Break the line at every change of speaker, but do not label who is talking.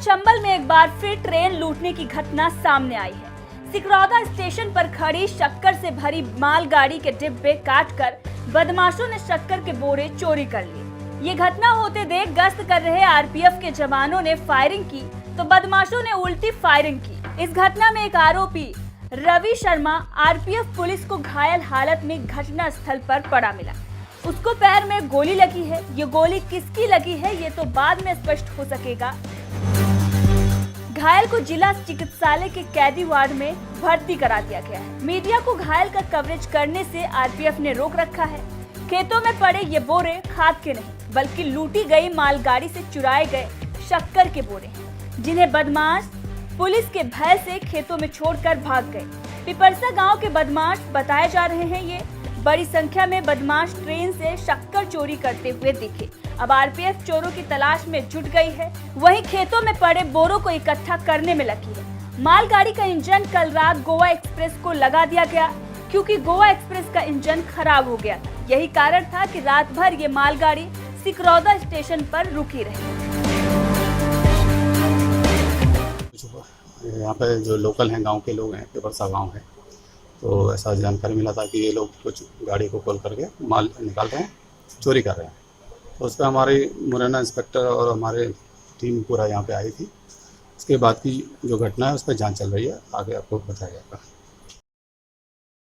चंबल में एक बार फिर ट्रेन लूटने की घटना सामने आई है। सिकरौदा स्टेशन पर खड़ी शक्कर से भरी मालगाड़ी के डिब्बे काटकर बदमाशों ने शक्कर के बोरे चोरी कर लिए। ये घटना होते देख गश्त कर रहे आरपीएफ के जवानों ने फायरिंग की तो बदमाशों ने उल्टी फायरिंग की। इस घटना में एक आरोपी रवि शर्मा आरपीएफ पुलिस को घायल हालत में घटना स्थल पर पड़ा मिला। उसको पैर में गोली लगी है। ये गोली किसकी लगी है ये तो बाद में स्पष्ट हो सकेगा। घायल को जिला चिकित्सालय के कैदी वार्ड में भर्ती करा दिया गया है। मीडिया को घायल का कवरेज करने से आरपीएफ ने रोक रखा है। खेतों में पड़े ये बोरे खाद के नहीं बल्कि लूटी गई मालगाड़ी से चुराए गए शक्कर के बोरे हैं, जिन्हें बदमाश पुलिस के भय से खेतों में छोड़कर भाग गए। पिपरसा गांव के बदमाश बताए जा रहे हैं। ये बड़ी संख्या में बदमाश ट्रेन से शक्कर चोरी करते हुए दिखे। अब आरपीएफ चोरों की तलाश में जुट गई है। वहीं खेतों में पड़े बोरों को इकट्ठा करने में लगी है। मालगाड़ी का इंजन कल रात गोवा एक्सप्रेस को लगा दिया गया क्योंकि गोवा एक्सप्रेस का इंजन खराब हो गया था। यही कारण था कि रात भर ये मालगाड़ी सिकरौदा स्टेशन पर रुकी रही।
यहाँ पे जो लोकल हैं, गांव के लोग हैं, पिपरसा गांव है, तो ऐसा जानकारी मिला था कि ये लोग कुछ गाड़ी को खोल करके माल निकाल रहे हैं, चोरी कर रहे हैं। तो उस पर हमारी मुरैना इंस्पेक्टर और हमारे टीम पूरा यहाँ पे आई थी। उसके बाद की जो घटना है उस पर जांच चल रही है, आगे आपको बताया जाएगा।